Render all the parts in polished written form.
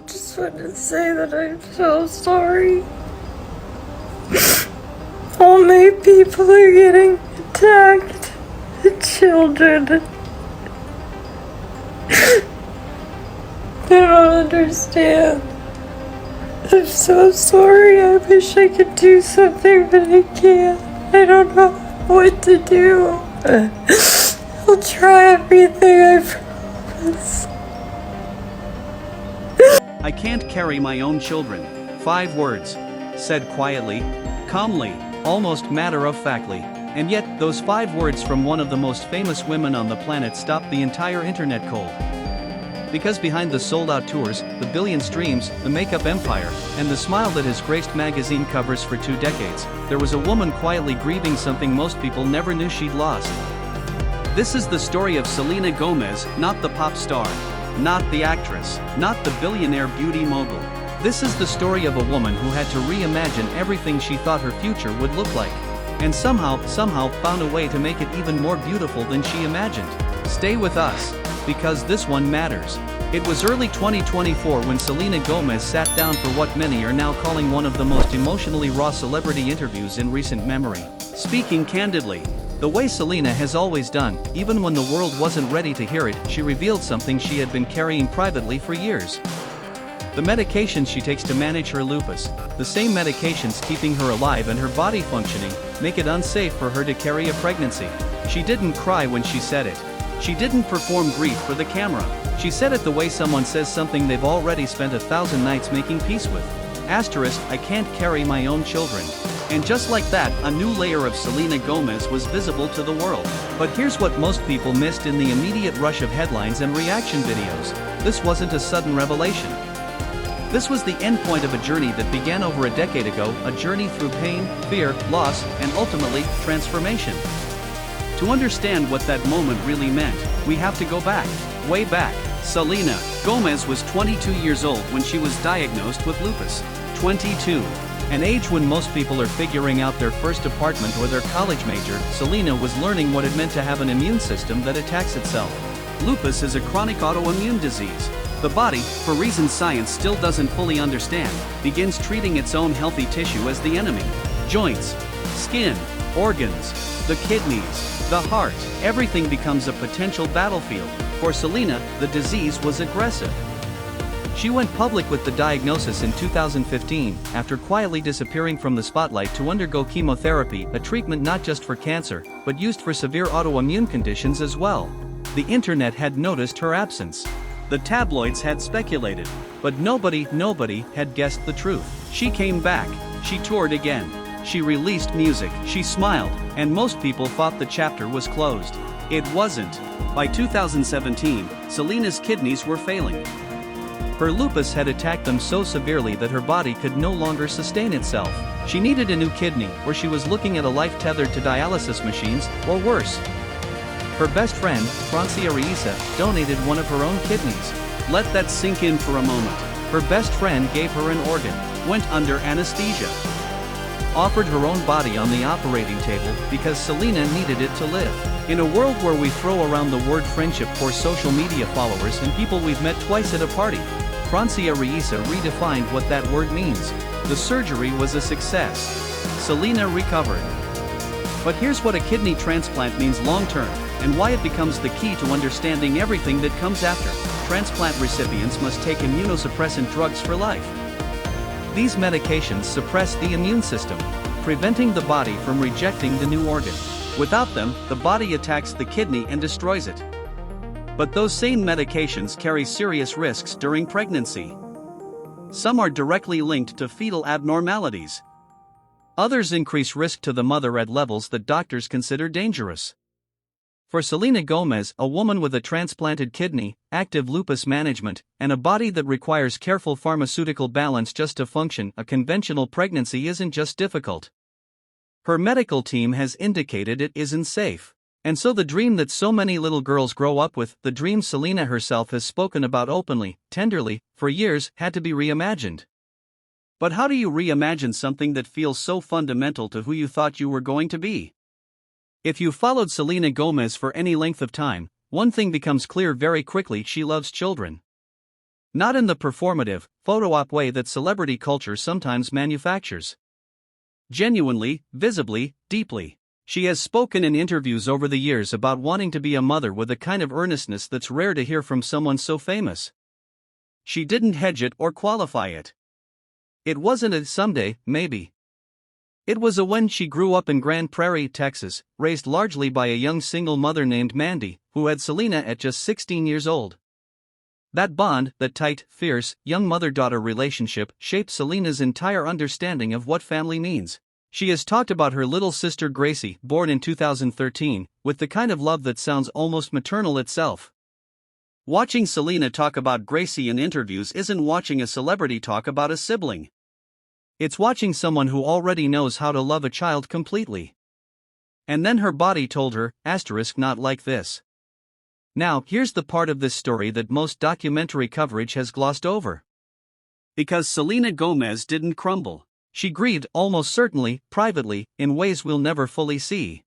just want to say that I'm so sorry. All my people are getting attacked. The children. I don't understand. I'm so sorry. I wish I could do something, but I can't. I don't know what to do. I'll try everything, I promise. I can't carry my own children. 5 words. Said quietly, calmly, almost matter-of-factly. And yet, those 5 words from one of the most famous women on the planet stopped the entire internet cold. Because behind the sold-out tours, the billion streams, the makeup empire, and the smile that has graced magazine covers for 2 decades, there was a woman quietly grieving something most people never knew she'd lost. This is the story of Selena Gomez, not the pop star, not the actress, not the billionaire beauty mogul. This is the story of a woman who had to reimagine everything she thought her future would look like. And somehow found a way to make it even more beautiful than she imagined. Stay with us, because this one matters. It was early 2024 when Selena Gomez sat down for what many are now calling one of the most emotionally raw celebrity interviews in recent memory. Speaking candidly, the way Selena has always done, even when the world wasn't ready to hear it, she revealed something she had been carrying privately for years. The medications she takes to manage her lupus, the same medications keeping her alive and her body functioning, make it unsafe for her to carry a pregnancy. She didn't cry when she said it. She didn't perform grief for the camera. She said it the way someone says something they've already spent 1,000 nights making peace with. Asterisk, I can't carry my own children. And just like that, a new layer of Selena Gomez was visible to the world. But here's what most people missed in the immediate rush of headlines and reaction videos. This wasn't a sudden revelation. This was the endpoint of a journey that began over a decade ago, a journey through pain, fear, loss, and ultimately, transformation. To understand what that moment really meant, we have to go back, way back. Selena Gomez was 22 years old when she was diagnosed with lupus. 22. An age when most people are figuring out their first apartment or their college major, Selena was learning what it meant to have an immune system that attacks itself. Lupus is a chronic autoimmune disease. The body, for reasons science still doesn't fully understand, begins treating its own healthy tissue as the enemy. Joints, skin, organs, the kidneys, the heart, everything becomes a potential battlefield. For Selena, the disease was aggressive. She went public with the diagnosis in 2015, after quietly disappearing from the spotlight to undergo chemotherapy, a treatment not just for cancer, but used for severe autoimmune conditions as well. The internet had noticed her absence. The tabloids had speculated, but nobody had guessed the truth. She came back, she toured again, she released music, she smiled, and most people thought the chapter was closed. It wasn't. By 2017, Selena's kidneys were failing. Her lupus had attacked them so severely that her body could no longer sustain itself. She needed a new kidney, or she was looking at a life tethered to dialysis machines, or worse. Her best friend, Francia Raísa, donated one of her own kidneys. Let that sink in for a moment. Her best friend gave her an organ, went under anesthesia, offered her own body on the operating table because Selena needed it to live. In a world where we throw around the word friendship for social media followers and people we've met twice at a party, Francia Raísa redefined what that word means. The surgery was a success. Selena recovered. But here's what a kidney transplant means long-term, and why it becomes the key to understanding everything that comes after. Transplant recipients must take immunosuppressant drugs for life. These medications suppress the immune system, preventing the body from rejecting the new organ. Without them, the body attacks the kidney and destroys it. But those same medications carry serious risks during pregnancy. Some are directly linked to fetal abnormalities. Others increase risk to the mother at levels that doctors consider dangerous. For Selena Gomez, a woman with a transplanted kidney, active lupus management, and a body that requires careful pharmaceutical balance just to function, a conventional pregnancy isn't just difficult. Her medical team has indicated it isn't safe. And so the dream that so many little girls grow up with, the dream Selena herself has spoken about openly, tenderly, for years, had to be reimagined. But how do you reimagine something that feels so fundamental to who you thought you were going to be? If you followed Selena Gomez for any length of time, one thing becomes clear very quickly: she loves children. Not in the performative, photo-op way that celebrity culture sometimes manufactures. Genuinely, visibly, deeply. She has spoken in interviews over the years about wanting to be a mother with a kind of earnestness that's rare to hear from someone so famous. She didn't hedge it or qualify it. It wasn't a someday, maybe. It was a when. She grew up in Grand Prairie, Texas, raised largely by a young single mother named Mandy, who had Selena at just 16 years old. That bond, that tight, fierce, young mother-daughter relationship, shaped Selena's entire understanding of what family means. She has talked about her little sister Gracie, born in 2013, with the kind of love that sounds almost maternal itself. Watching Selena talk about Gracie in interviews isn't watching a celebrity talk about a sibling. It's watching someone who already knows how to love a child completely. And then her body told her, not like this. Now, here's the part of this story that most documentary coverage has glossed over. Because Selena Gomez didn't crumble. She grieved, almost certainly, privately, in ways we'll never fully see.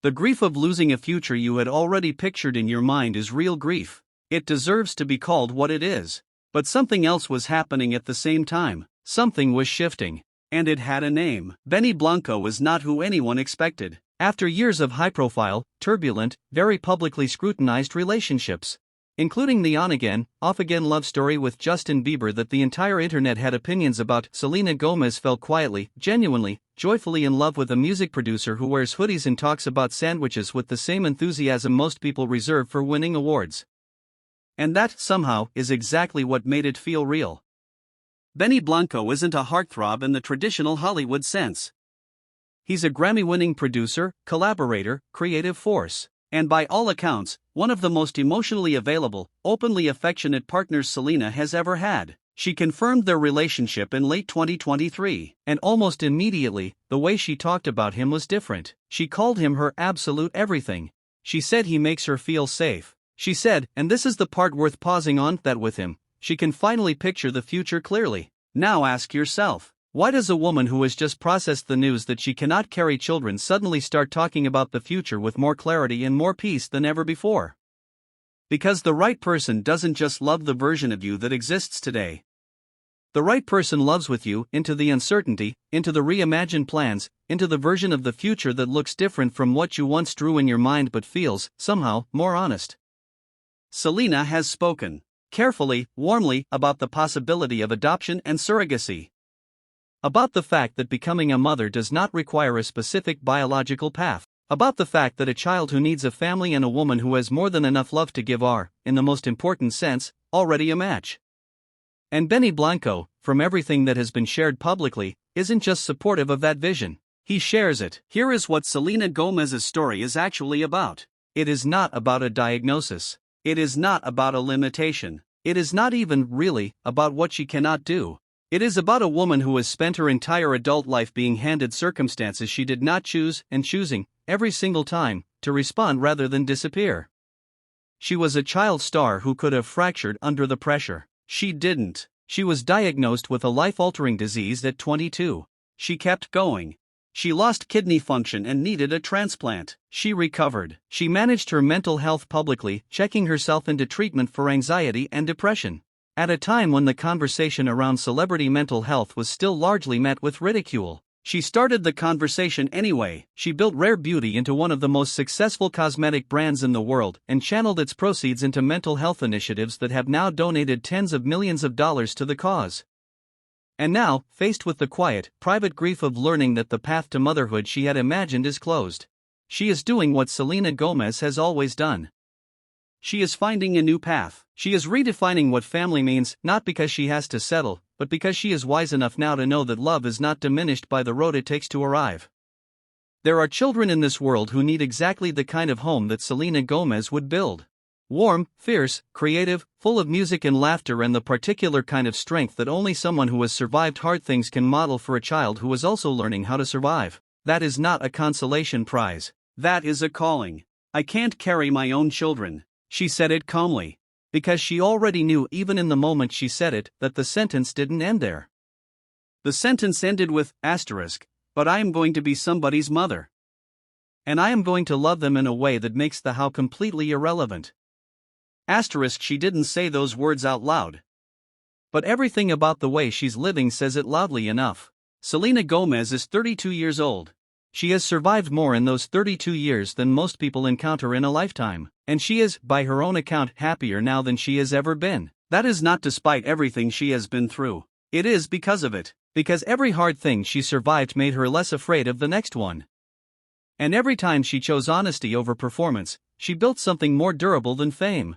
The grief of losing a future you had already pictured in your mind is real grief. It deserves to be called what it is. But something else was happening at the same time. Something was shifting. And it had a name. Blanco was not who anyone expected. After years of high-profile, turbulent, very publicly scrutinized relationships, including the on-again, off-again love story with Justin Bieber that the entire internet had opinions about, Selena Gomez fell quietly, genuinely, joyfully in love with a music producer who wears hoodies and talks about sandwiches with the same enthusiasm most people reserve for winning awards. And that, somehow, is exactly what made it feel real. Blanco isn't a heartthrob in the traditional Hollywood sense. He's a Grammy-winning producer, collaborator, creative force, and by all accounts, one of the most emotionally available, openly affectionate partners Selena has ever had. She confirmed their relationship in late 2023, and almost immediately, the way she talked about him was different. She called him her absolute everything. She said he makes her feel safe. She said, and this is the part worth pausing on, that with him, she can finally picture the future clearly. Now ask yourself, why does a woman who has just processed the news that she cannot carry children suddenly start talking about the future with more clarity and more peace than ever before? Because the right person doesn't just love the version of you that exists today. The right person loves with you into the uncertainty, into the reimagined plans, into the version of the future that looks different from what you once drew in your mind but feels, somehow, more honest. Selena has spoken, carefully, warmly, about the possibility of adoption and surrogacy. About the fact that becoming a mother does not require a specific biological path. About the fact that a child who needs a family and a woman who has more than enough love to give are, in the most important sense, already a match. And Blanco, from everything that has been shared publicly, isn't just supportive of that vision. He shares it. Here is what Selena Gomez's story is actually about. It is not about a diagnosis. It is not about a limitation. It is not even, really, about what she cannot do. It is about a woman who has spent her entire adult life being handed circumstances she did not choose and choosing, every single time, to respond rather than disappear. She was a child star who could have fractured under the pressure. She didn't. She was diagnosed with a life-altering disease at 22. She kept going. She lost kidney function and needed a transplant. She recovered. She managed her mental health publicly, checking herself into treatment for anxiety and depression. At a time when the conversation around celebrity mental health was still largely met with ridicule, she started the conversation anyway. She built Rare Beauty into one of the most successful cosmetic brands in the world and channeled its proceeds into mental health initiatives that have now donated tens of millions of dollars to the cause. And now, faced with the quiet, private grief of learning that the path to motherhood she had imagined is closed, she is doing what Selena Gomez has always done. She is finding a new path. She is redefining what family means, not because she has to settle, but because she is wise enough now to know that love is not diminished by the road it takes to arrive. There are children in this world who need exactly the kind of home that Selena Gomez would build. Warm, fierce, creative, full of music and laughter, and the particular kind of strength that only someone who has survived hard things can model for a child who is also learning how to survive. That is not a consolation prize. That is a calling. I can't carry my own children. She said it calmly. Because she already knew, even in the moment she said it, that the sentence didn't end there. The sentence ended with, but I am going to be somebody's mother. And I am going to love them in a way that makes the how completely irrelevant. Asterisk, she didn't say those words out loud. But everything about the way she's living says it loudly enough. Selena Gomez is 32 years old. She has survived more in those 32 years than most people encounter in a lifetime, and she is, by her own account, happier now than she has ever been. That is not despite everything she has been through. It is because of it, because every hard thing she survived made her less afraid of the next one. And every time she chose honesty over performance, she built something more durable than fame.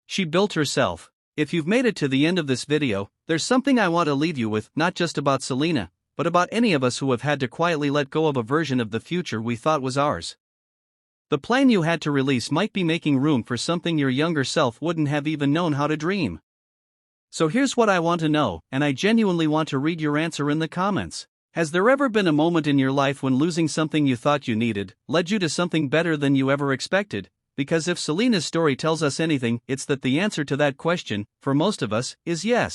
She built herself. If you've made it to the end of this video, there's something I want to leave you with, not just about Selena, but about any of us who have had to quietly let go of a version of the future we thought was ours. The plane you had to release might be making room for something your younger self wouldn't have even known how to dream. So here's what I want to know, and I genuinely want to read your answer in the comments. Has there ever been a moment in your life when losing something you thought you needed led you to something better than you ever expected? Because if Selena's story tells us anything, it's that the answer to that question, for most of us, is yes.